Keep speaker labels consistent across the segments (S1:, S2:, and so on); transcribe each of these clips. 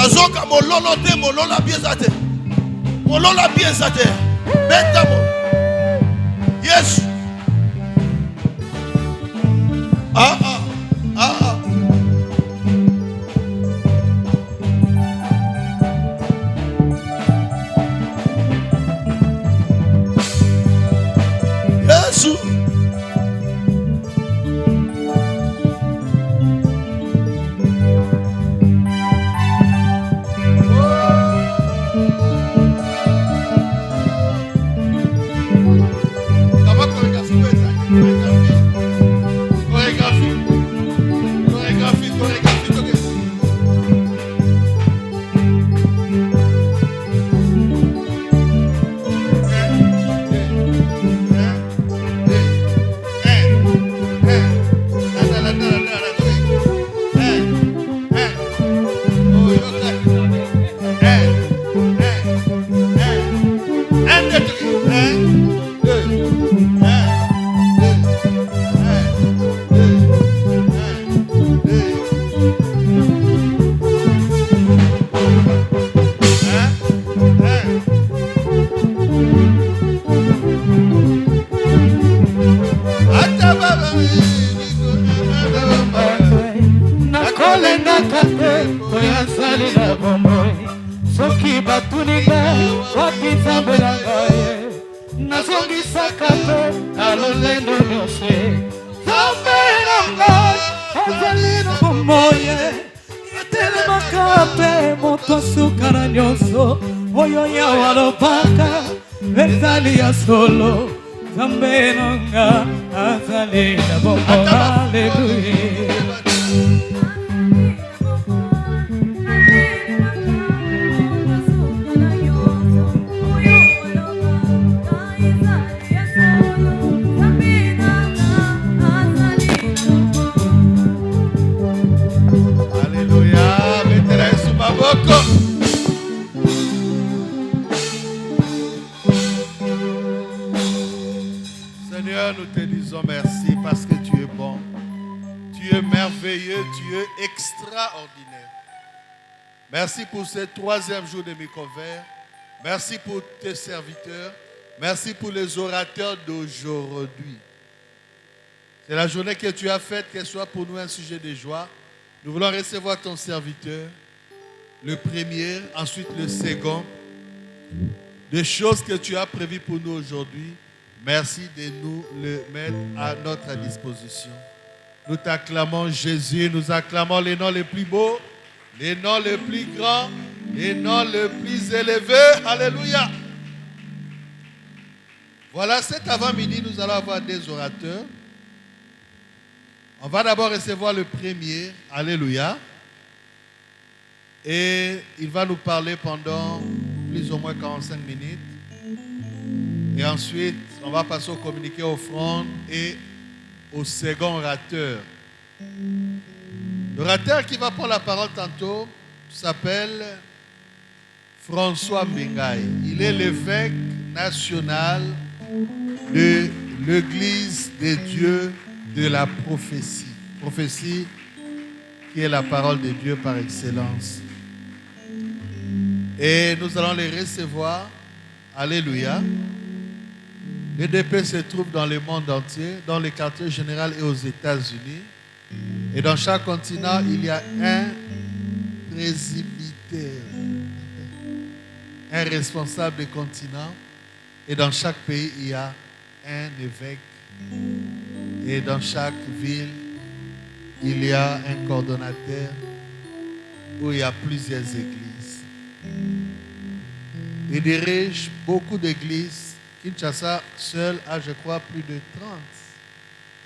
S1: Nazoka mololo te molola biezate. Molola biezate. Betamo. Yes. Ah ah. Ah ah. Yes.
S2: Soki batuniga wakizambelanga nazongi sakato alolendo nyose zambelanga azalino bomoye itele makape moto sukara nyonso oyo ya walopaka ezali ya solo zambelanga azalina bomoye haleluya.
S1: Seigneur, nous te disons merci parce que tu es bon, tu es merveilleux, tu es extraordinaire. Merci pour ce 3e jour de Micover. Merci pour tes serviteurs. Merci pour les orateurs d'aujourd'hui. C'est la journée que tu as faite, qu'elle soit pour nous un sujet de joie. Nous voulons recevoir ton serviteur, le premier, ensuite le second. Des choses que tu as prévues pour nous aujourd'hui. Merci de nous le mettre à notre disposition. Nous t'acclamons Jésus, nous acclamons les noms les plus beaux, les noms les plus grands, les noms les plus élevés. Alléluia. Voilà, cet avant-midi, nous allons avoir des orateurs. On va d'abord recevoir le premier. Alléluia. Et il va nous parler pendant plus ou moins 45 minutes. Et ensuite, on va passer au communiqué offrande et au second orateur. L'orateur qui va prendre la parole tantôt s'appelle François Mbengaï. Il est l'évêque national de l'Église des dieux de la prophétie. Prophétie qui est la parole de Dieu par excellence. Et nous allons les recevoir. Alléluia. L'EDP se trouve dans le monde entier, dans les quartiers généraux et aux États-Unis. Et dans chaque continent, il y a un presbytère, un responsable des continents. Et dans chaque pays, il y a un évêque. Et dans chaque ville, il y a un coordonnateur où il y a plusieurs églises. Il dirige beaucoup d'églises. Kinshasa seul a, je crois, plus de 30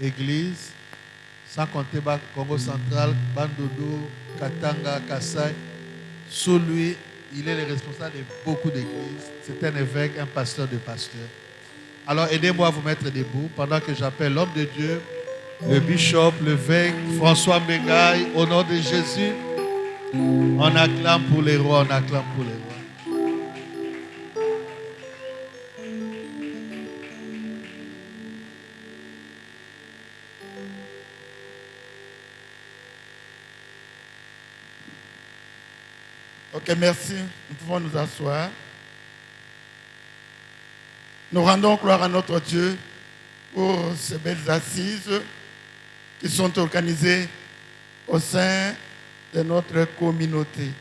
S1: églises, sans compter Congo central, Bandundu, Katanga, Kassai. Sous lui, il est le responsable de beaucoup d'églises. C'est un évêque, un pasteur de pasteurs. Alors aidez-moi à vous mettre debout pendant que j'appelle l'homme de Dieu, le bishop, l'évêque François Mbengaï, au nom de Jésus. On acclame pour les rois, on acclame pour les rois.
S3: Ok, merci. Nous pouvons nous asseoir. Nous rendons gloire à notre Dieu pour ces belles assises qui sont organisées au sein de notre communauté.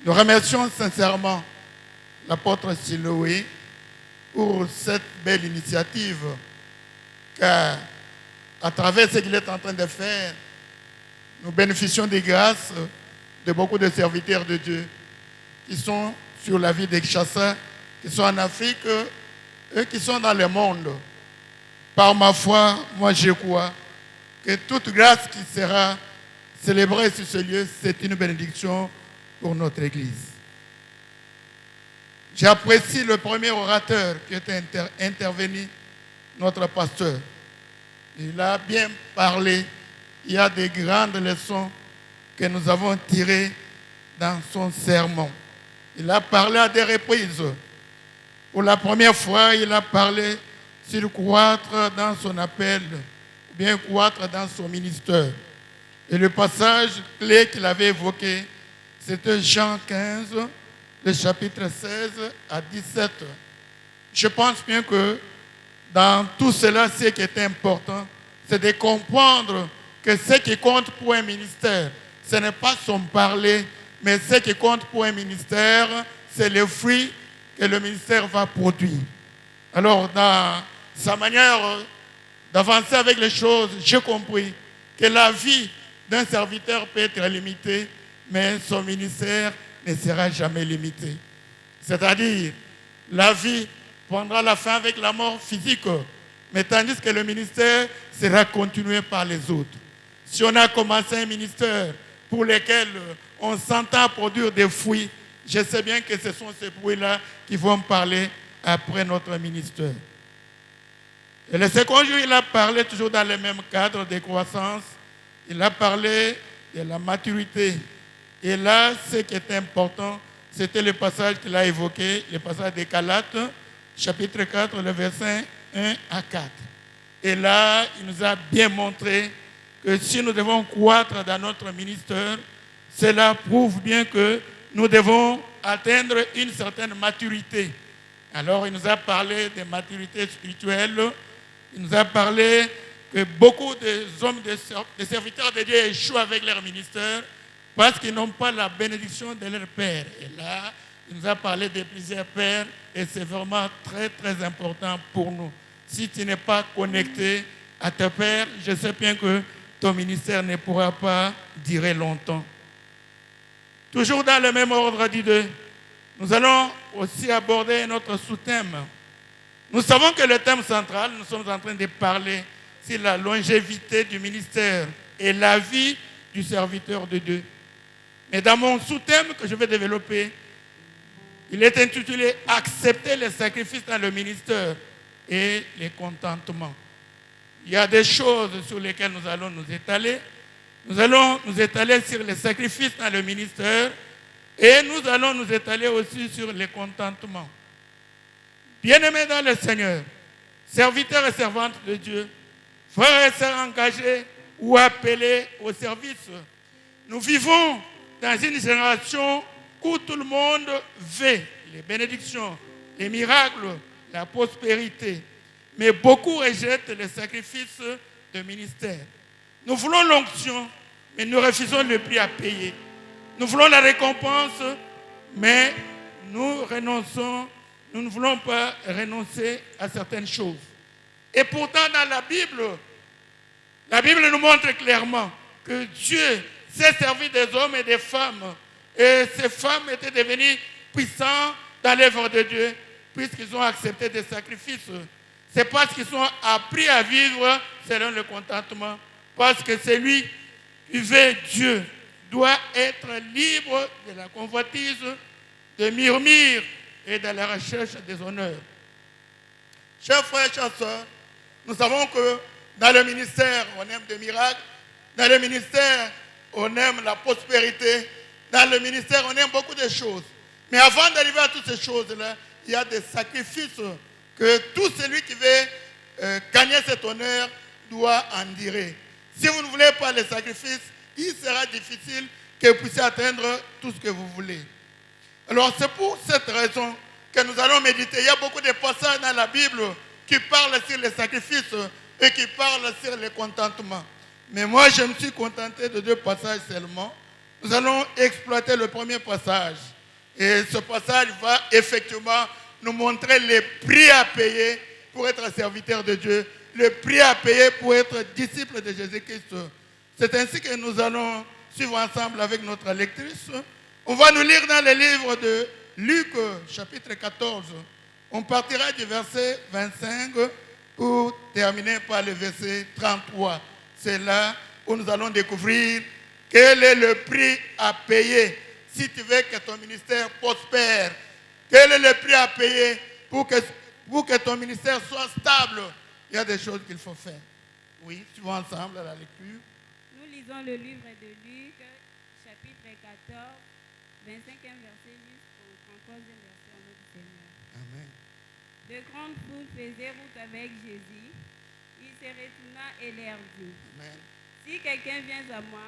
S3: Nous remercions sincèrement l'apôtre Siloé pour cette belle initiative, car à travers ce qu'il est en train de faire, nous bénéficions des grâces de beaucoup de serviteurs de Dieu qui sont sur la ville de Kinshasa, qui sont en Afrique et qui sont dans le monde. Par ma foi, moi je crois que toute grâce qui sera célébrée sur ce lieu, c'est une bénédiction pour notre Église. J'apprécie le premier orateur qui est intervenu, notre pasteur. Il a bien parlé. Il y a des grandes leçons que nous avons tirées dans son sermon. Il a parlé à des reprises. Pour la première fois, il a parlé sur croître dans son appel, ou bien croître dans son ministère. Et le passage clé qu'il avait évoqué, c'était Jean 15, le chapitre 16 à 17. Je pense bien que dans tout cela, ce qui est important, c'est de comprendre que ce qui compte pour un ministère, ce n'est pas son parler, mais ce qui compte pour un ministère, c'est le fruit que le ministère va produire. Alors, dans sa manière d'avancer avec les choses, j'ai compris que la vie d'un serviteur peut être limitée, mais son ministère ne sera jamais limité. C'est-à-dire, la vie prendra la fin avec la mort physique, mais tandis que le ministère sera continué par les autres. Si on a commencé un ministère pour lequel on s'entend produire des fruits, je sais bien que ce sont ces fruits-là qui vont parler après notre ministère. Et le second jour, il a parlé toujours dans le même cadre de croissance. Il a parlé de la maturité. Et là, ce qui est important, c'était le passage qu'il a évoqué, le passage des Galates, chapitre 4, le verset 1 à 4. Et là, il nous a bien montré que si nous devons croître dans notre ministère, cela prouve bien que nous devons atteindre une certaine maturité. Alors, il nous a parlé de maturité spirituelle. Il nous a parlé que beaucoup de serviteurs de Dieu échouent avec leur ministère parce qu'ils n'ont pas la bénédiction de leur Père. Et là, il nous a parlé de plusieurs pères et c'est vraiment très, très important pour nous. Si tu n'es pas connecté à tes pères, je sais bien que ton ministère ne pourra pas durer longtemps. Toujours dans le même ordre d'idées, nous allons aussi aborder notre sous-thème. Nous savons que le thème central, nous sommes en train de parler sur la longévité du ministère et la vie du serviteur de Dieu. Mais dans mon sous-thème que je vais développer, il est intitulé « Accepter les sacrifices dans le ministère et les contentements ». Il y a des choses sur lesquelles nous allons nous étaler. Nous allons nous étaler sur les sacrifices dans le ministère et nous allons nous étaler aussi sur les contentements. Bien-aimés dans le Seigneur, serviteurs et servantes de Dieu, frères et sœurs engagés ou appelés au service, nous vivons dans une génération où tout le monde veut les bénédictions, les miracles, la prospérité. Mais beaucoup rejettent les sacrifices de ministère. Nous voulons l'onction, mais nous refusons le prix à payer. Nous voulons la récompense, mais nous renonçons. Nous ne voulons pas renoncer à certaines choses. Et pourtant, dans la Bible nous montre clairement que Dieu s'est servi des hommes et des femmes. Et ces femmes étaient devenues puissantes dans l'œuvre de Dieu, puisqu'ils ont accepté des sacrifices. C'est parce qu'ils ont appris à vivre selon le contentement. Parce que celui qui veut Dieu doit être libre de la convoitise, de murmures et de la recherche des honneurs. Chers frères et chers sœurs, nous savons que dans le ministère, on aime des miracles. Dans le ministère, on aime la prospérité. Dans le ministère, on aime beaucoup de choses. Mais avant d'arriver à toutes ces choses-là, il y a des sacrifices que tout celui qui veut gagner cet honneur doit endurer. Si vous ne voulez pas les sacrifices, il sera difficile que vous puissiez atteindre tout ce que vous voulez. Alors c'est pour cette raison que nous allons méditer. Il y a beaucoup de passages dans la Bible qui parlent sur les sacrifices et qui parlent sur le contentement. Mais moi, je me suis contenté de 2 passages seulement. Nous allons exploiter le premier passage. Et ce passage va effectivement nous montrer les prix à payer pour être serviteur de Dieu, le prix à payer pour être disciple de Jésus-Christ. C'est ainsi que nous allons suivre ensemble avec notre lectrice. On va nous lire dans le livre de Luc, chapitre 14. On partira du verset 25 pour terminer par le verset 33. C'est là où nous allons découvrir quel est le prix à payer si tu veux que ton ministère prospère. Quel est le prix à payer pour que ton ministère soit stable. Il y a des choses qu'il faut faire. Oui, suivons ensemble à la lecture.
S4: Nous lisons le livre de Luc, chapitre 14, 25e verset jusqu'au 33e verset au nom du Seigneur.
S3: Amen.
S4: De grandes foules faisaient route avec Jésus. Il se retourna et leur dit,
S3: Amen.
S4: si quelqu'un vient à moi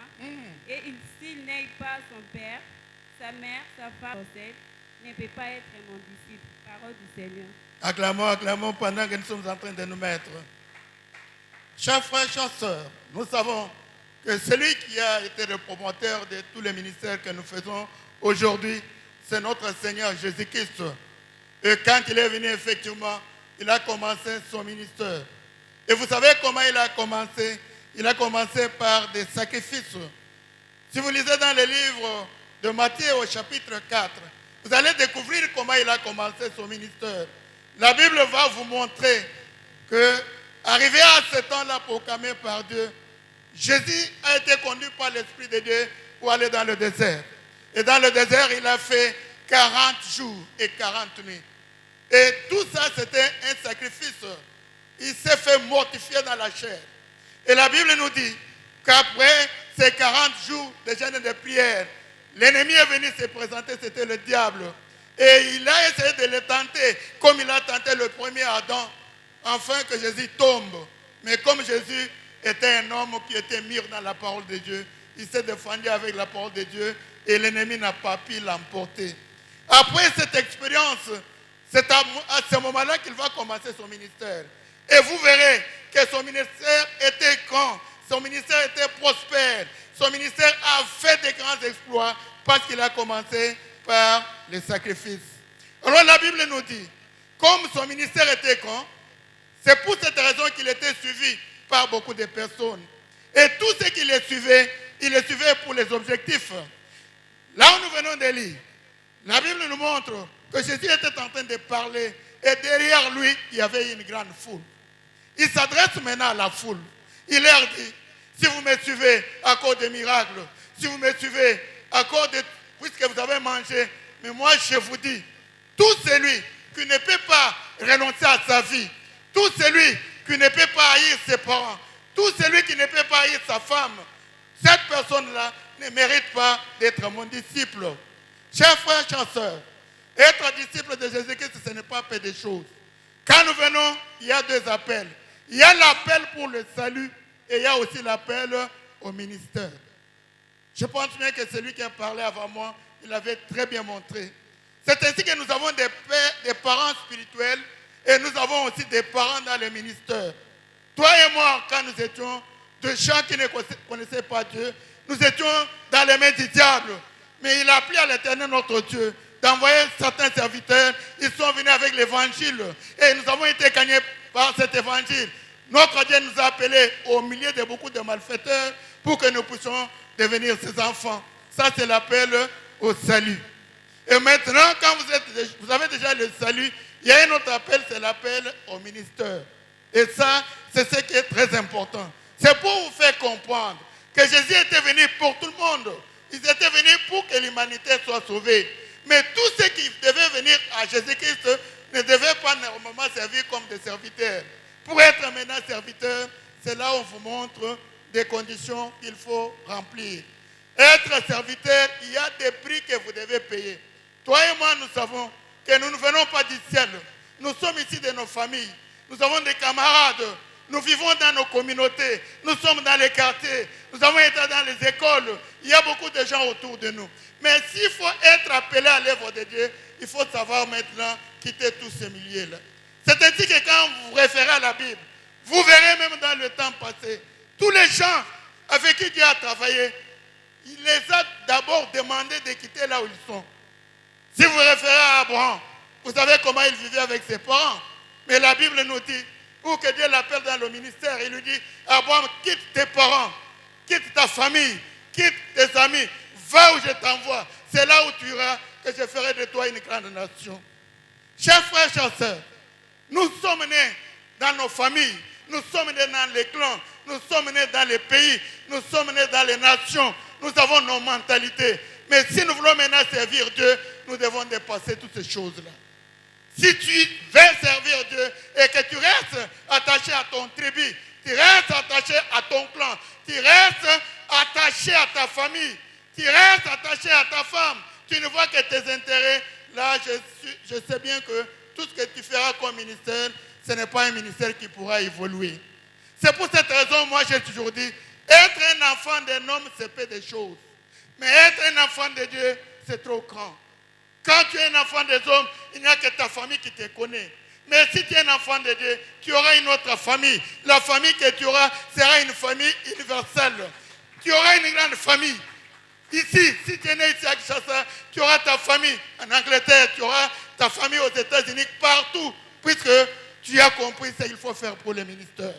S4: et s'il n'aille pas son père, sa mère, sa femme, ne peut pas être mon disciple. Parole du Seigneur.
S3: Acclamons pendant que nous sommes en train de nous mettre. Chers frères, chers sœurs, nous savons que celui qui a été le promoteur de tous les ministères que nous faisons aujourd'hui, c'est notre Seigneur Jésus-Christ. Et quand il est venu, effectivement, il a commencé son ministère. Et vous savez comment il a commencé? Il a commencé par des sacrifices. Si vous lisez dans le livre de Matthieu au chapitre 4, vous allez découvrir comment il a commencé son ministère. La Bible va vous montrer que, arrivé à ce temps-là proclamé par Dieu, Jésus a été conduit par l'Esprit de Dieu pour aller dans le désert. Et dans le désert, il a fait 40 jours et 40 nuits. Et tout ça, c'était un sacrifice. Il s'est fait mortifier dans la chair. Et la Bible nous dit qu'après ces 40 jours de jeûne et de prière, l'ennemi est venu se présenter, c'était le diable. Et il a essayé de le tenter, comme il a tenté le premier Adam, afin que Jésus tombe. Mais comme Jésus était un homme qui était mûr dans la parole de Dieu, il s'est défendu avec la parole de Dieu et l'ennemi n'a pas pu l'emporter. Après cette expérience, c'est à ce moment-là qu'il va commencer son ministère. Et vous verrez que son ministère était grand, son ministère était prospère, son ministère a fait des grands exploits parce qu'il a commencé par les sacrifices. Alors la Bible nous dit, comme son ministère était grand, c'est pour cette raison qu'il était suivi par beaucoup de personnes. Et tous ceux qui le suivaient, ils le suivaient pour les objectifs. Là où nous venons de lire, la Bible nous montre que Jésus était en train de parler et derrière lui, il y avait une grande foule. Il s'adresse maintenant à la foule. Il leur dit, si vous me suivez à cause des miracles, si vous me suivez à cause de... puisque vous avez mangé, mais moi je vous dis, tout celui qui ne peut pas renoncer à sa vie, tout celui qui ne peut pas haïr ses parents, tout celui qui ne peut pas haïr sa femme, cette personne-là ne mérite pas d'être mon disciple. Chers frères, chers sœurs, être disciple de Jésus-Christ, ce n'est pas peu de choses. Quand nous venons, il y a 2 appels. Il y a l'appel pour le salut et il y a aussi l'appel au ministère. Je pense bien que celui qui a parlé avant moi, il avait très bien montré. C'est ainsi que nous avons des pères, des parents spirituels et nous avons aussi des parents dans le ministère. Toi et moi, quand nous étions de gens qui ne connaissaient pas Dieu, nous étions dans les mains du diable. Mais il a appelé à l'Éternel notre Dieu d'envoyer certains serviteurs. Ils sont venus avec l'évangile et nous avons été gagnés par cet évangile. Notre Dieu nous a appelés au milieu de beaucoup de malfaiteurs pour que nous puissions devenir ses enfants. Ça, c'est l'appel au salut. Et maintenant, quand vous avez déjà le salut, il y a un autre appel, c'est l'appel au ministère. Et ça, c'est ce qui est très important. C'est pour vous faire comprendre que Jésus était venu pour tout le monde. Il était venu pour que l'humanité soit sauvée. Mais tous ceux qui devaient venir à Jésus-Christ ne devaient pas normalement servir comme des serviteurs. Pour être maintenant serviteur, c'est là où on vous montre des conditions qu'il faut remplir. Être serviteur, il y a des prix que vous devez payer. Toi et moi, nous savons que nous ne venons pas du ciel. Nous sommes ici de nos familles. Nous avons des camarades. Nous vivons dans nos communautés, nous sommes dans les quartiers, nous avons été dans les écoles, il y a beaucoup de gens autour de nous. Mais s'il faut être appelé à l'œuvre de Dieu, il faut savoir maintenant quitter tous ces milieux-là. C'est ainsi que quand vous vous référez à la Bible, vous verrez même dans le temps passé, tous les gens avec qui Dieu a travaillé, il les a d'abord demandé de quitter là où ils sont. Si vous vous référez à Abraham, vous savez comment il vivait avec ses parents. Mais la Bible nous dit, ou que Dieu l'appelle dans le ministère, il lui dit, Abraham, quitte tes parents, quitte ta famille, quitte tes amis, va où je t'envoie. C'est là où tu iras que je ferai de toi une grande nation. Chers frères, chers sœurs, nous sommes nés dans nos familles, nous sommes nés dans les clans, nous sommes nés dans les pays, nous sommes nés dans les nations, nous avons nos mentalités. Mais si nous voulons maintenant servir Dieu, nous devons dépasser toutes ces choses-là. Si tu veux servir Dieu et que tu restes attaché à ton tribu, tu restes attaché à ton clan, tu restes attaché à ta famille, tu restes attaché à ta femme, tu ne vois que tes intérêts, là je sais bien que tout ce que tu feras comme ministère, ce n'est pas un ministère qui pourra évoluer. C'est pour cette raison, moi j'ai toujours dit, être un enfant d'un homme, c'est peu de choses. Mais être un enfant de Dieu, c'est trop grand. Quand tu es un enfant des hommes, il n'y a que ta famille qui te connaît. Mais si tu es un enfant de Dieu, tu auras une autre famille. La famille que tu auras sera une famille universelle. Tu auras une grande famille. Ici, si tu es né ici à Kinshasa, tu auras ta famille en Angleterre, tu auras ta famille aux États-Unis, partout, puisque tu as compris ce qu'il faut faire pour le ministère.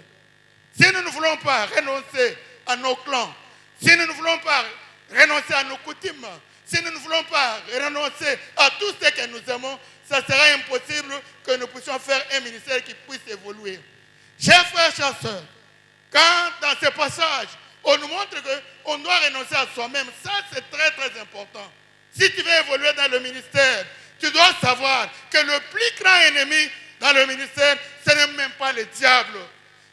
S3: Si nous ne voulons pas renoncer à nos clans, si nous ne voulons pas renoncer à nos coutumes, si nous ne voulons pas renoncer à tout ce que nous aimons, ça sera impossible que nous puissions faire un ministère qui puisse évoluer. Chers frères, chers sœurs, quand dans ce passage, on nous montre qu'on doit renoncer à soi-même, ça c'est très très important. Si tu veux évoluer dans le ministère, tu dois savoir que le plus grand ennemi dans le ministère, ce n'est même pas le diable.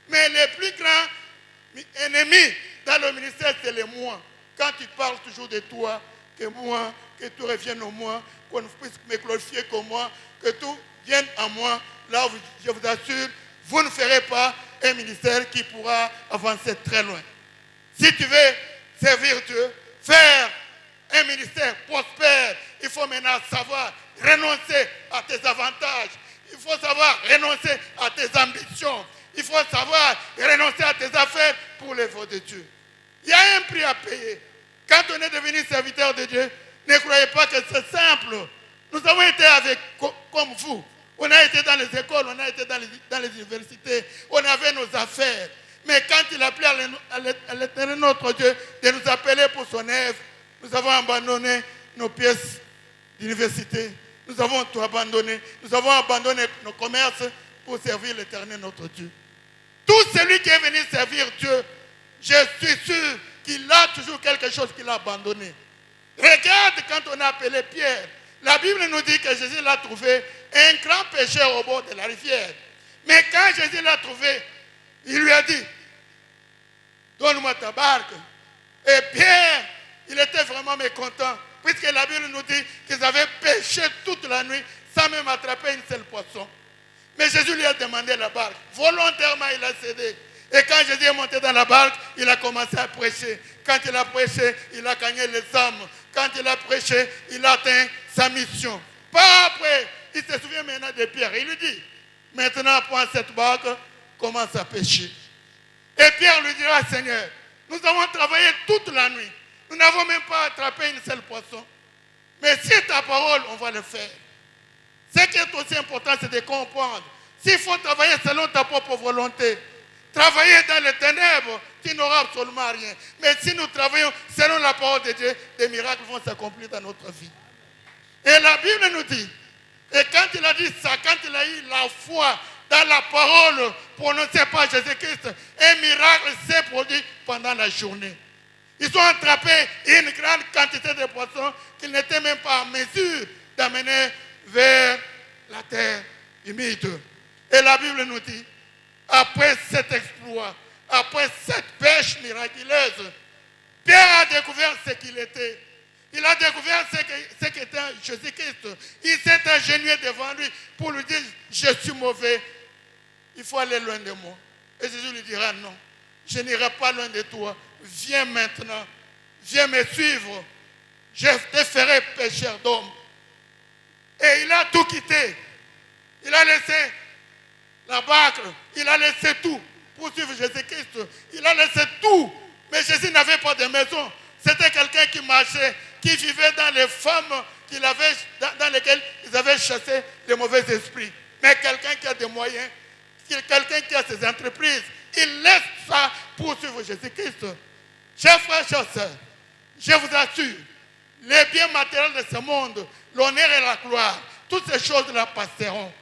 S3: Mais le plus grand ennemi dans le ministère, c'est le moi. Quand tu parles toujours de toi, que moi, que tout revienne en moi, qu'on puisse me glorifier comme moi, que tout vienne en moi, là je vous assure, vous ne ferez pas un ministère qui pourra avancer très loin. Si tu veux servir Dieu, faire un ministère prospère, il faut maintenant savoir renoncer à tes avantages, il faut savoir renoncer à tes ambitions, il faut savoir renoncer à tes affaires pour l'œuvre de Dieu. Il y a un prix à payer. Quand on est devenu serviteur de Dieu, ne croyez pas que c'est simple. Nous avons été comme vous. On a été dans les écoles, on a été dans les universités, on avait nos affaires. Mais quand il a plu à l'Éternel notre Dieu de nous appeler pour son œuvre, nous avons abandonné nos pièces d'université. Nous avons tout abandonné. Nous avons abandonné nos commerces pour servir l'Éternel notre Dieu. Tout celui qui est venu servir Dieu, je suis sûr qu'il a toujours quelque chose qu'il a abandonné. Regarde quand on a appelé Pierre. La Bible nous dit que Jésus l'a trouvé un grand pécheur au bord de la rivière. Mais quand Jésus l'a trouvé, il lui a dit, donne-moi ta barque. Et Pierre, il était vraiment mécontent, puisque la Bible nous dit qu'ils avaient pêché toute la nuit sans même attraper une seule poisson. Mais Jésus lui a demandé la barque. Volontairement, il a cédé. Et quand Jésus est monté dans la barque, il a commencé à prêcher. Quand il a prêché, il a gagné les âmes. Quand il a prêché, il a atteint sa mission. Pas après, il se souvient maintenant de Pierre. Il lui dit, maintenant prends cette barque, commence à pêcher. Et Pierre lui dira, Seigneur, nous avons travaillé toute la nuit. Nous n'avons même pas attrapé une seule poisson. Mais si ta parole, on va le faire. Ce qui est aussi important, c'est de comprendre. S'il faut travailler selon ta propre volonté, travailler dans les ténèbres, tu n'auras absolument rien. Mais si nous travaillons selon la parole de Dieu, des miracles vont s'accomplir dans notre vie. Et la Bible nous dit, et quand il a dit ça, quand il a eu la foi dans la parole prononcée par Jésus-Christ, un miracle s'est produit pendant la journée. Ils ont attrapé une grande quantité de poissons qu'ils n'étaient même pas en mesure d'amener vers la terre humide. Et la Bible nous dit, après cet exploit, après cette pêche miraculeuse, Pierre a découvert ce qu'il était. Il a découvert ce qu'était Jésus-Christ. Il s'est ingénié devant lui pour lui dire, je suis mauvais, il faut aller loin de moi. Et Jésus lui dira non, je n'irai pas loin de toi. Viens maintenant, viens me suivre. Je te ferai pécheur d'homme. Et il a tout quitté. Il a laissé la barque, il a laissé tout pour suivre Jésus-Christ. Il a laissé tout. Mais Jésus n'avait pas de maison. C'était quelqu'un qui marchait, qui vivait dans les femmes dans lesquelles ils avaient chassé les mauvais esprits. Mais quelqu'un qui a des moyens, quelqu'un qui a ses entreprises, il laisse ça pour suivre Jésus-Christ. Chers frères, chers sœurs, je vous assure, les biens matériels de ce monde, l'honneur et la gloire, toutes ces choses-là passeront.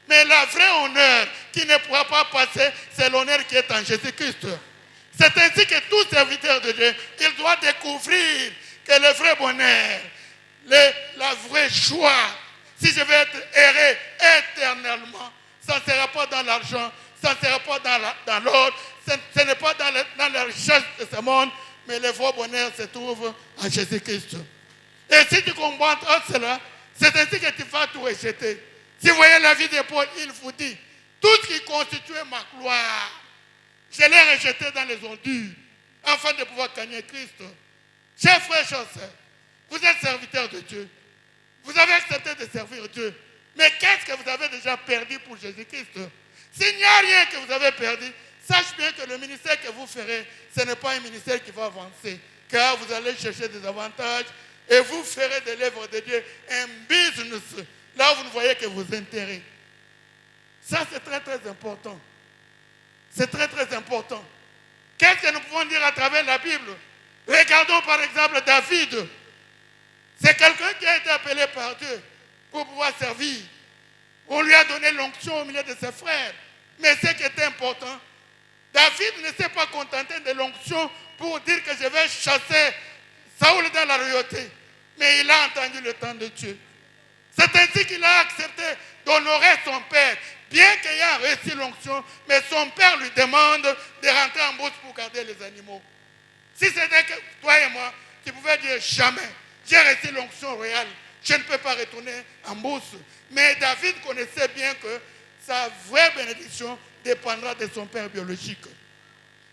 S3: Mais la vraie honneur qui ne pourra pas passer, c'est l'honneur qui est en Jésus-Christ. C'est ainsi que tout serviteur de Dieu, il doit découvrir que le vrai bonheur, la vraie joie, si je vais être erré éternellement, ça ne sera pas dans l'argent, ça ne sera pas dans l'or, ce n'est pas dans la richesse de ce monde, mais le vrai bonheur se trouve en Jésus-Christ. Et si tu comprends cela, c'est ainsi que tu vas tout rejeter. Si vous voyez la vie de Paul, il vous dit, tout ce qui constituait ma gloire, je l'ai rejeté dans les ordures, afin de pouvoir gagner Christ. Chers frères, chers sœurs, vous êtes serviteurs de Dieu. Vous avez accepté de servir Dieu. Mais qu'est-ce que vous avez déjà perdu pour Jésus-Christ? S'il n'y a rien que vous avez perdu, sachez bien que le ministère que vous ferez, ce n'est pas un ministère qui va avancer. Car vous allez chercher des avantages et vous ferez de l'œuvre de Dieu un business. Là où vous ne voyez que vos intérêts. Ça, c'est très, très important. C'est très, très important. Qu'est-ce que nous pouvons dire à travers la Bible? Regardons par exemple David. C'est quelqu'un qui a été appelé par Dieu pour pouvoir servir. On lui a donné l'onction au milieu de ses frères. Mais ce qui était important, David ne s'est pas contenté de l'onction pour dire que je vais chasser Saoul dans la royauté. Mais il a entendu le temps de Dieu. C'est ainsi qu'il a accepté d'honorer son père. Bien qu'ayant reçu l'onction, mais son père lui demande de rentrer en bourse pour garder les animaux. Si c'était que toi et moi, tu pouvais dire jamais, j'ai reçu l'onction royale, je ne peux pas retourner en bourse. Mais David connaissait bien que sa vraie bénédiction dépendra de son père biologique.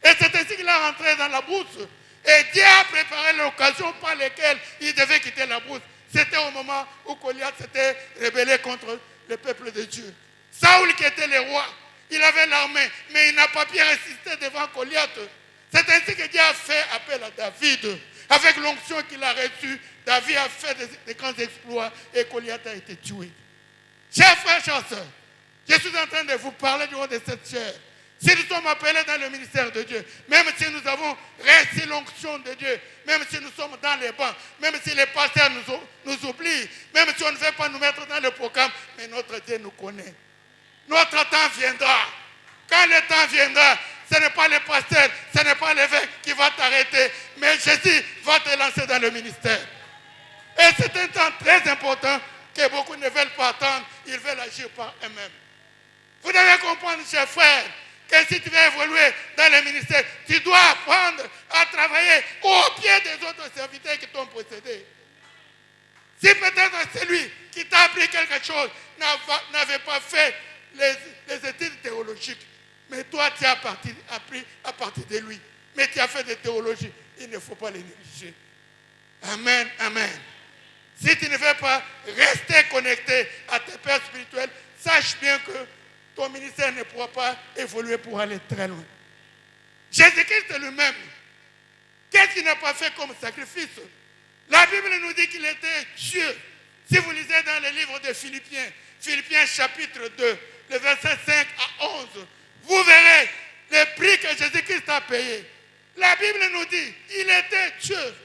S3: Et c'est ainsi qu'il a rentré dans la bourse. Et Dieu a préparé l'occasion par laquelle il devait quitter la bourse. C'était au moment où Goliath s'était rébellé contre le peuple de Dieu. Saoul qui était le roi, il avait l'armée, mais il n'a pas pu résister devant Goliath. C'est ainsi que Dieu a fait appel à David. Avec l'onction qu'il a reçue, David a fait des grands exploits et Goliath a été tué. Chers frères, chers sœurs, je suis en train de vous parler du haut de cette chair. Si nous sommes appelés dans le ministère de Dieu, même si nous avons reçu l'onction de Dieu, même si nous sommes dans les bancs, même si les pasteurs nous oublient, même si on ne veut pas nous mettre dans le programme, mais notre Dieu nous connaît. Notre temps viendra. Quand le temps viendra, ce n'est pas le pasteur, ce n'est pas l'évêque qui va t'arrêter, mais Jésus va te lancer dans le ministère. Et c'est un temps très important que beaucoup ne veulent pas attendre, ils veulent agir par eux-mêmes. Vous devez comprendre, chers frères, que si tu veux évoluer dans le ministère, tu dois apprendre à travailler au pied des autres serviteurs qui t'ont précédé. Si peut-être celui qui t'a appris quelque chose n'avait pas fait les études théologiques, mais toi tu as appris à partir de lui, mais tu as fait des théologies, il ne faut pas les négliger. Amen, amen. Si tu ne veux pas rester connecté à tes pères spirituels, sache bien que ton ministère ne pourra pas évoluer pour aller très loin. Jésus-Christ lui-même, qu'est-ce qu'il n'a pas fait comme sacrifice? La Bible nous dit qu'il était Dieu. Si vous lisez dans le livre de Philippiens, Philippiens chapitre 2, le verset 5 à 11, vous verrez le prix que Jésus-Christ a payé. La Bible nous dit qu'il était Dieu,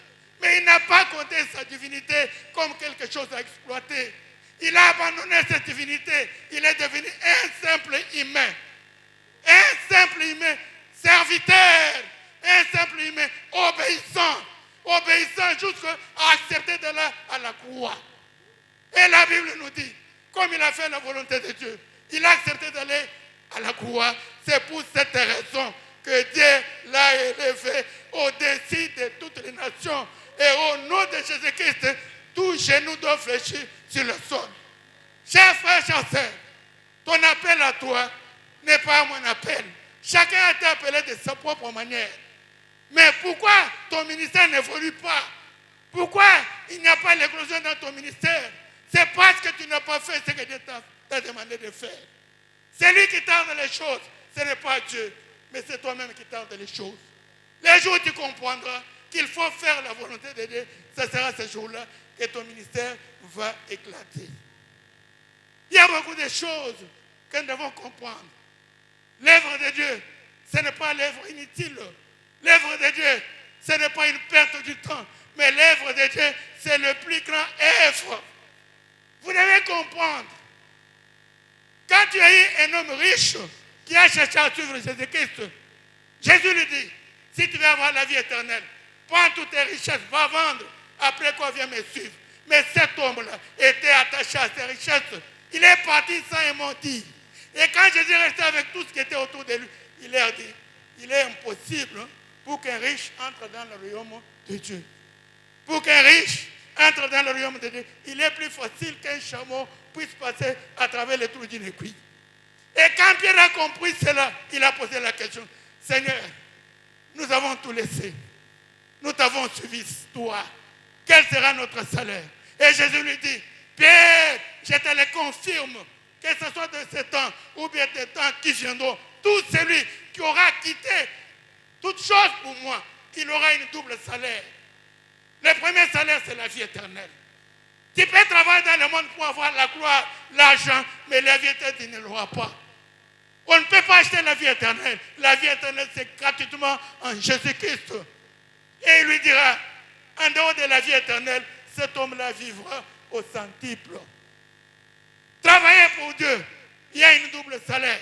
S3: mais il n'a pas compté sa divinité comme quelque chose à exploiter. Il a abandonné cette divinité. Il est devenu un simple humain. Un simple humain, serviteur. Un simple humain, obéissant. Obéissant jusqu'à accepter d'aller à la croix. Et la Bible nous dit, comme il a fait la volonté de Dieu, il a accepté d'aller à la croix. C'est pour cette raison que Dieu l'a élevé au-dessus de toutes les nations. Et au nom de Jésus-Christ, tout genou doit fléchir sur le sol. Chers frères, chers sœurs, ton appel à toi n'est pas mon appel. Chacun a été appelé de sa propre manière. Mais pourquoi ton ministère n'évolue pas? Pourquoi il n'y a pas l'éclosion dans ton ministère? C'est parce que tu n'as pas fait ce que Dieu t'a demandé de faire. C'est lui qui tarde les choses. Ce n'est pas Dieu, mais c'est toi-même qui tarde les choses. Les jours où tu comprendras qu'il faut faire la volonté de Dieu, ce sera ce jour-là que ton ministère va éclater. Il y a beaucoup de choses que nous devons comprendre. L'œuvre de Dieu, ce n'est pas l'œuvre inutile. L'œuvre de Dieu, ce n'est pas une perte du temps. Mais l'œuvre de Dieu, c'est le plus grand œuvre. Vous devez comprendre. Quand tu as eu un homme riche qui a cherché à suivre Jésus-Christ, Jésus lui dit, si tu veux avoir la vie éternelle, prends toutes tes richesses, va vendre, après quoi viens me suivre. Mais cet homme-là était attaché à ses richesses. Il est parti sans un mot dire. Et quand Jésus restait avec tout ce qui était autour de lui, il leur dit, il est impossible pour qu'un riche entre dans le royaume de Dieu. Pour qu'un riche entre dans le royaume de Dieu, il est plus facile qu'un chameau puisse passer à travers les trous d'une aiguille. Et quand Pierre a compris cela, il a posé la question, Seigneur, nous avons tout laissé. Nous t'avons suivi, toi. Quel sera notre salaire? Et Jésus lui dit, Pierre, je te le confirme, que ce soit de ce temps ou bien des temps qui viendront, tout celui qui aura quitté toute chose pour moi, il aura une double salaire. Le premier salaire, c'est la vie éternelle. Tu peux travailler dans le monde pour avoir la gloire, l'argent, mais la vie éternelle, tu ne l'auras pas. On ne peut pas acheter la vie éternelle. La vie éternelle, c'est gratuitement en Jésus-Christ. Et il lui dira, en dehors de la vie éternelle, cet homme-là vivra au centuple. Travailler pour Dieu, il y a une double salaire.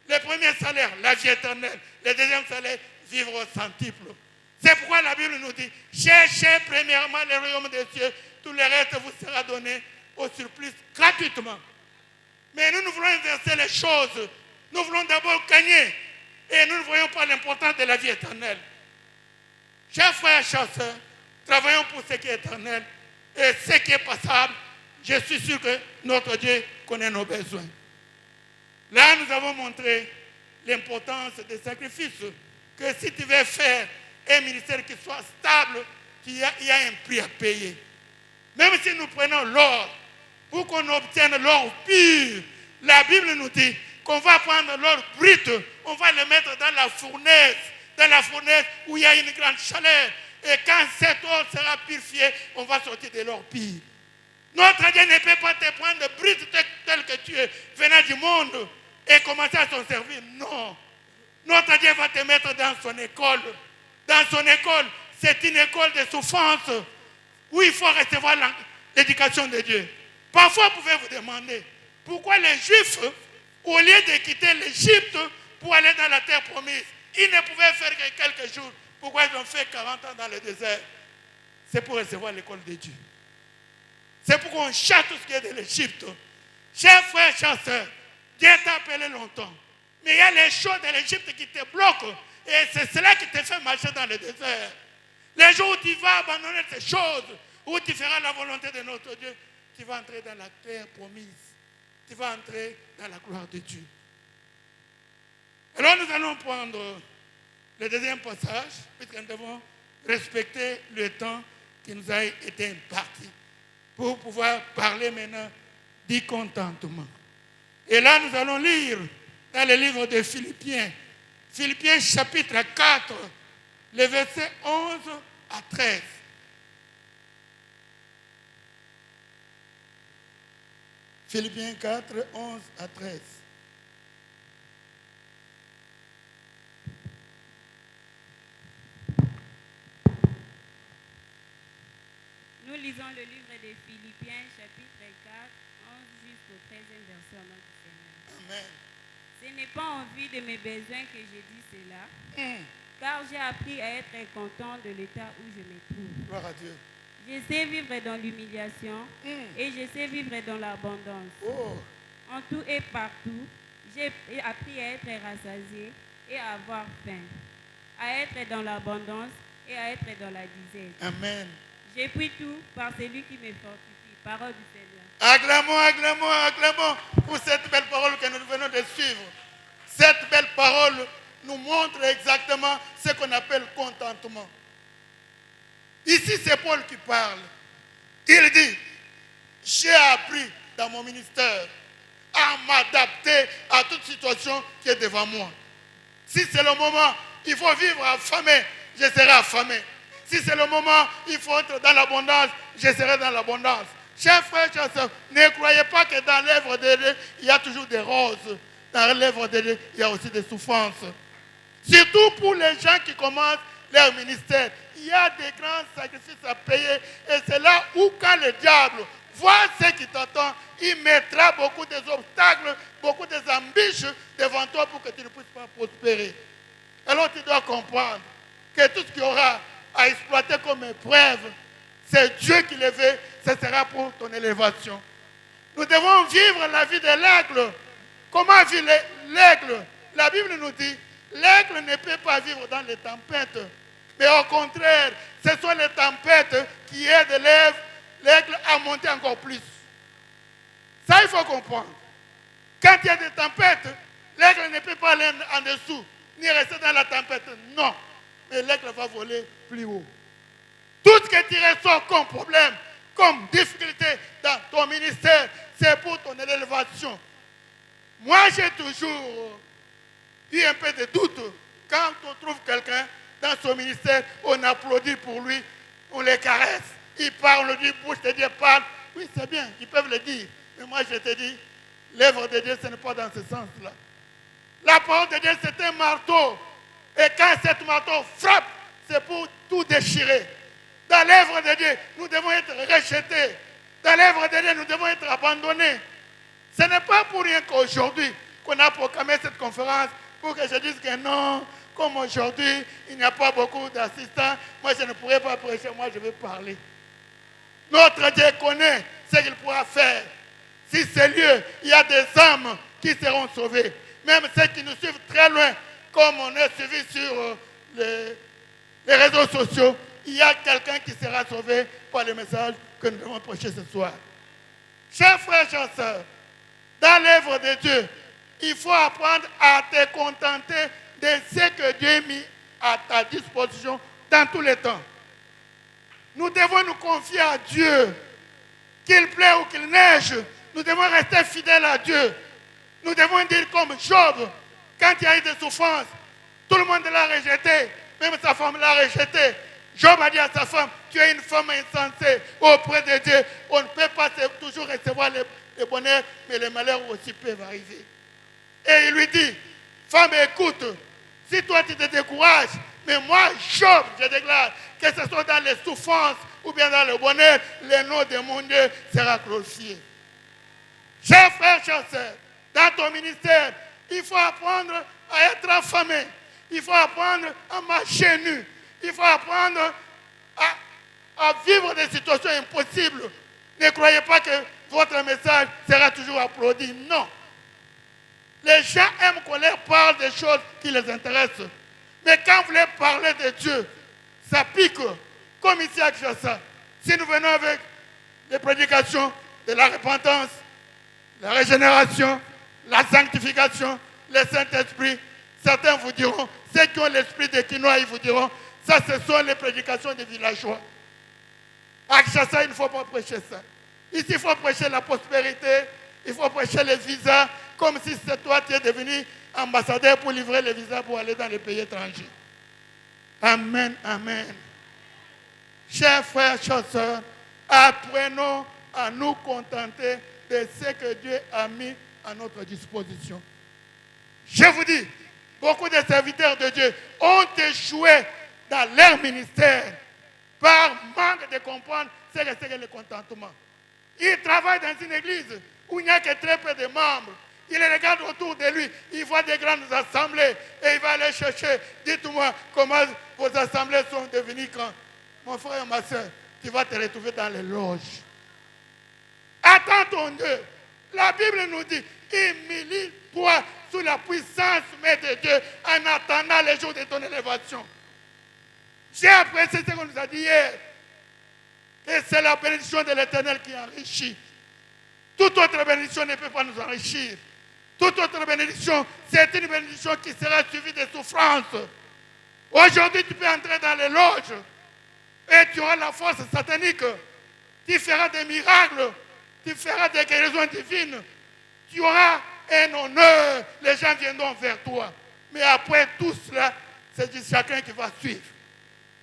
S3: Le premier salaire, la vie éternelle. Le deuxième salaire, vivre au centuple. C'est pourquoi la Bible nous dit, cherchez premièrement le royaume des cieux, tout le reste vous sera donné au surplus gratuitement. Mais nous voulons inverser les choses. Nous voulons d'abord gagner. Et nous ne voyons pas l'importance de la vie éternelle. Chers frères et chers sœurs, travaillons pour ce qui est éternel. Et ce qui est passable, je suis sûr que notre Dieu connaît nos besoins. Là, nous avons montré l'importance des sacrifices. Que si tu veux faire un ministère qui soit stable, il y a un prix à payer. Même si nous prenons l'or, pour qu'on obtienne l'or pur, la Bible nous dit qu'on va prendre l'or brut, on va le mettre dans la fournaise où il y a une grande chaleur. Et quand cet or sera purifié, on va sortir de l'or pur. Notre Dieu ne peut pas te prendre brut tel que tu es, venant du monde, et commencer à s'en servir. Non. Notre Dieu va te mettre dans son école. Dans son école, c'est une école de souffrance où il faut recevoir l'éducation de Dieu. Parfois, vous pouvez vous demander pourquoi les Juifs, au lieu de quitter l'Égypte pour aller dans la terre promise, ils ne pouvaient faire que quelques jours. Pourquoi ils ont fait 40 ans dans le désert? C'est pour recevoir l'école de Dieu. C'est pour qu'on chasse tout ce qui est de l'Égypte. Chers frères, chers sœurs, Dieu t'a appelé longtemps. Mais il y a les choses de l'Égypte qui te bloquent. Et c'est cela qui te fait marcher dans le désert. Les jours où tu vas abandonner ces choses, où tu feras la volonté de notre Dieu, tu vas entrer dans la terre promise. Tu vas entrer dans la gloire de Dieu. Alors nous allons prendre le deuxième passage, puisque nous devons respecter le temps qui nous a été imparti pour pouvoir parler maintenant du contentement. Et là, nous allons lire dans le livre de Philippiens, Philippiens chapitre 4, les versets 11 à 13. Philippiens 4, 11 à 13.
S4: Nous lisons le livre de Philippiens, chapitre 4, 11 jusqu'au 13e verset au nom du Seigneur.
S3: Amen.
S4: Ce n'est pas en vue de mes besoins que je dis cela, car j'ai appris à être content de l'état où je me trouve.
S3: Gloire à Dieu.
S4: Je sais vivre dans l'humiliation et je sais vivre dans l'abondance.
S3: Oh.
S4: En tout et partout, j'ai appris à être rassasié et à avoir faim, à être dans l'abondance et à être dans la disette.
S3: Amen.
S4: J'ai pris tout par celui qui me fortifie. Parole du Seigneur.
S3: Acclamons pour cette belle parole que nous venons de suivre. Cette belle parole nous montre exactement ce qu'on appelle contentement. Ici, c'est Paul qui parle. Il dit, j'ai appris dans mon ministère à m'adapter à toute situation qui est devant moi. Si c'est le moment, il faut vivre affamé, je serai affamé. Si c'est le moment, il faut être dans l'abondance, je serai dans l'abondance. Chers frères, chers sœurs, ne croyez pas que dans l'œuvre de Dieu, il y a toujours des roses. Dans l'œuvre de Dieu, il y a aussi des souffrances. Surtout pour les gens qui commencent leur ministère. Il y a des grands sacrifices à payer. Et c'est là où, quand le diable voit ce qui t'attend, il mettra beaucoup d'obstacles, beaucoup d'embûches devant toi pour que tu ne puisses pas prospérer. Alors tu dois comprendre que tout ce qu'il y aura à exploiter comme épreuve, c'est Dieu qui le veut, ce sera pour ton élévation. Nous devons vivre la vie de l'aigle. Comment vit l'aigle? La Bible nous dit, l'aigle ne peut pas vivre dans les tempêtes. Mais au contraire, ce sont les tempêtes qui aident l'aigle à monter encore plus. Ça, il faut comprendre. Quand il y a des tempêtes, l'aigle ne peut pas aller en dessous, ni rester dans la tempête. Non. Mais l'aigle va voler plus haut. Tout ce que tu ressens comme problème, comme difficulté dans ton ministère, c'est pour ton élévation. Moi, j'ai toujours eu un peu de doute. Quand on trouve quelqu'un dans son ministère, on applaudit pour lui, on les caresse. Il parle, on lui dit, bouge de Dieu, parle. Oui, c'est bien, ils peuvent le dire. Mais moi, je te dis, l'œuvre de Dieu, ce n'est pas dans ce sens-là. La parole de Dieu, c'est un marteau. Et quand cet marteau frappe, c'est pour tout déchirer. Dans l'œuvre de Dieu, nous devons être rejetés. Dans l'œuvre de Dieu, nous devons être abandonnés. Ce n'est pas pour rien qu'aujourd'hui, qu'on a proclamé cette conférence pour que je dise que non, comme aujourd'hui, il n'y a pas beaucoup d'assistants, moi je ne pourrais pas prêcher, moi je vais parler. Notre Dieu connaît ce qu'il pourra faire. Si c'est lieu, il y a des âmes qui seront sauvées. Même ceux qui nous suivent très loin, comme on est suivi sur les réseaux sociaux, il y a quelqu'un qui sera sauvé par le message que nous devons prêcher ce soir. Chers frères, chers sœurs, dans l'œuvre de Dieu, il faut apprendre à te contenter de ce que Dieu a mis à ta disposition dans tous les temps. Nous devons nous confier à Dieu. Qu'il plaît ou qu'il neige, nous devons rester fidèles à Dieu. Nous devons dire comme Job, quand il y a eu des souffrances, tout le monde l'a rejeté, même sa femme l'a rejeté. Job a dit à sa femme, tu es une femme insensée auprès de Dieu. On ne peut pas toujours recevoir le bonheur, mais les malheurs aussi peuvent arriver. Et il lui dit, femme, écoute, si toi tu te décourages, mais moi, Job, je déclare, que ce soit dans les souffrances ou bien dans le bonheur, le nom de mon Dieu sera glorifié. Chers frères, chers sœurs, dans ton ministère, il faut apprendre à être affamé. Il faut apprendre à marcher nu. Il faut apprendre à vivre des situations impossibles. Ne croyez pas que votre message sera toujours applaudi. Non. Les gens aiment qu'on leur parle des choses qui les intéressent. Mais quand vous leur parlez de Dieu, ça pique. Comme ici à Kinshasa. Si nous venons avec des prédications de la repentance, la régénération, la sanctification, le Saint-Esprit, certains vous diront, ceux qui ont l'esprit de Quinoa, ils vous diront, ça ce sont les prédications des villageois. À Kinshasa, il ne faut pas prêcher ça. Ici, il faut prêcher la prospérité, il faut prêcher les visas, comme si c'est toi qui es devenu ambassadeur pour livrer les visas pour aller dans les pays étrangers. Amen, amen. Chers frères, chers sœurs, apprenons à nous contenter de ce que Dieu a mis à notre disposition. Je vous dis, beaucoup de serviteurs de Dieu ont échoué dans leur ministère par manque de comprendre ce que c'est que le contentement. Ils travaillent dans une église où il n'y a que très peu de membres. Il regarde autour de lui, il voit des grandes assemblées et il va aller chercher. Dites-moi comment vos assemblées sont devenues quand. Mon frère et ma soeur, tu vas te retrouver dans les loges. Attends ton Dieu. La Bible nous dit, humilie-toi sous la puissance de Dieu en attendant les jours de ton élévation. J'ai apprécié ce qu'on nous a dit hier. Et c'est la bénédiction de l'Éternel qui enrichit. Toute autre bénédiction ne peut pas nous enrichir. Toute autre bénédiction, c'est une bénédiction qui sera suivie de souffrances. Aujourd'hui, tu peux entrer dans les loges et tu auras la force satanique. Tu feras des miracles, tu feras des guérisons divines. Tu auras un honneur, les gens viendront vers toi. Mais après tout cela, c'est chacun qui va suivre.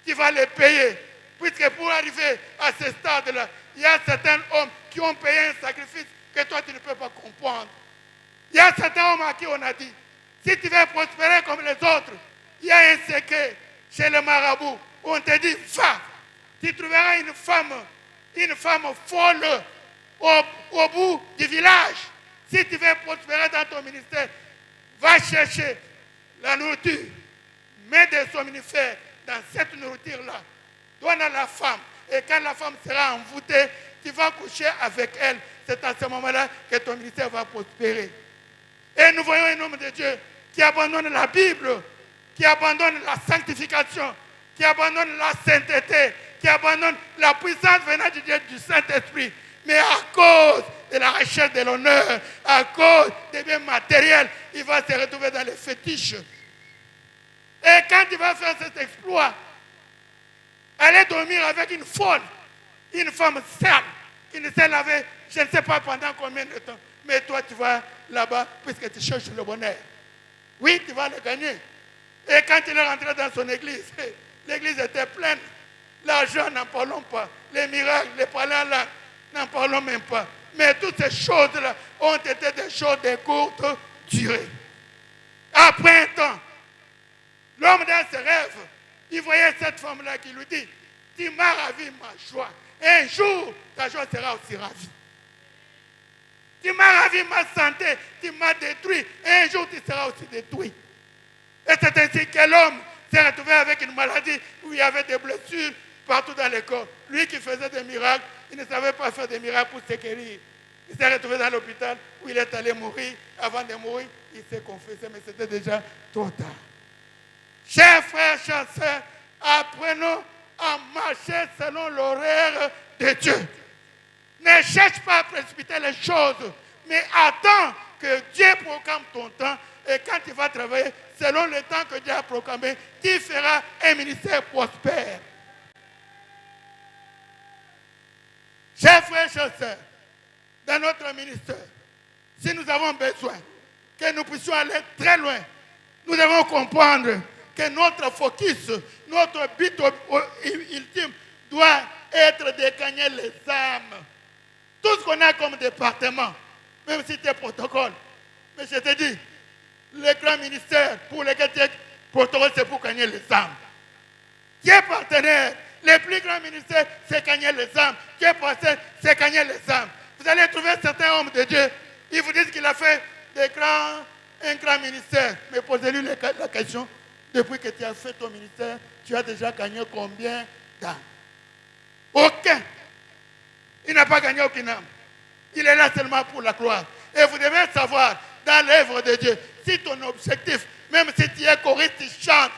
S3: Tu vas les payer. Puisque pour arriver à ce stade-là, il y a certains hommes qui ont payé un sacrifice que toi tu ne peux pas comprendre. Il y a certains hommes à qui on a dit, si tu veux prospérer comme les autres, il y a un secret chez le marabout où on te dit, va, tu trouveras une femme folle au bout du village. Si tu veux prospérer dans ton ministère, va chercher la nourriture, mets des somnifères dans cette nourriture-là, donne à la femme, et quand la femme sera envoûtée, tu vas coucher avec elle. C'est à ce moment-là que ton ministère va prospérer. Et nous voyons un homme de Dieu qui abandonne la Bible, qui abandonne la sanctification, qui abandonne la sainteté, qui abandonne la puissance venant de Dieu, du Saint-Esprit. Mais à cause de la recherche de l'honneur, à cause des biens matériels, il va se retrouver dans les fétiches. Et quand il va faire cet exploit, aller dormir avec une folle, une femme sale, qui ne s'est lavée, je ne sais pas pendant combien de temps, mais toi tu vas là-bas puisque tu cherches le bonheur. Oui, tu vas le gagner. Et quand il est rentré dans son église, l'église était pleine. L'argent, n'en parlons pas. Les miracles, les parler en langue, n'en parlons même pas. Mais toutes ces choses-là ont été des choses de courte durée. Après un temps, l'homme dans ses rêves, il voyait cette femme-là qui lui dit, tu m'as ravi ma joie. Un jour, ta joie sera aussi ravie. Tu m'as ravi ma santé, tu m'as détruit. Un jour, tu seras aussi détruit. Et c'est ainsi que l'homme s'est retrouvé avec une maladie où il y avait des blessures partout dans le corps. Lui qui faisait des miracles, il ne savait pas faire des miracles pour se guérir. Il s'est retrouvé dans l'hôpital où il est allé mourir. Avant de mourir, il s'est confessé, mais c'était déjà trop tard. Chers frères, chers sœurs, apprenons à marcher selon l'horaire de Dieu. Ne cherche pas à précipiter les choses, mais attends que Dieu proclame ton temps. Et quand tu vas travailler selon le temps que Dieu a proclamé, tu feras un ministère prospère. Chers frères, chers sœurs, dans notre ministère, si nous avons besoin que nous puissions aller très loin, nous devons comprendre que notre focus, notre but ultime doit être de gagner les âmes. Tout ce qu'on a comme département, même si c'est protocole, mais je te dis, le grand ministère pour lequel tu es protocole, c'est pour gagner les âmes. Tu es partenaire, le plus grand ministère, c'est gagner les âmes. Tu es partenaire, c'est gagner les âmes. Vous allez trouver certains hommes de Dieu, ils vous disent qu'il a fait un grand ministère. Mais posez-lui la question, depuis que tu as fait ton ministère, tu as déjà gagné combien d'âmes? Aucun. Il n'a pas gagné aucune âme. Il est là seulement pour la gloire. Et vous devez savoir, dans l'œuvre de Dieu, si ton objectif, même si tu es choriste, tu chantes,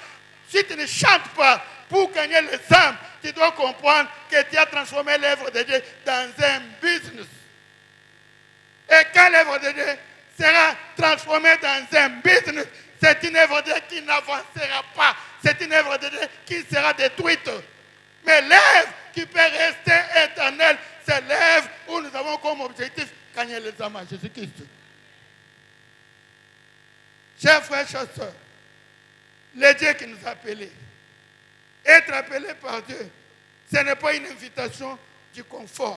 S3: si tu ne chantes pas pour gagner les âmes, tu dois comprendre que tu as transformé l'œuvre de Dieu dans un business. Et quand l'œuvre de Dieu sera transformée dans un business, c'est une œuvre de Dieu qui n'avancera pas. C'est une œuvre de Dieu qui sera détruite. Mais l'œuvre qui peut rester éternelle, c'est l'œuvre où nous avons comme objectif gagner les âmes à Jésus-Christ. Chers frères, chers sœurs, le Dieu qui nous a appelés, être appelé par Dieu, ce n'est pas une invitation du confort.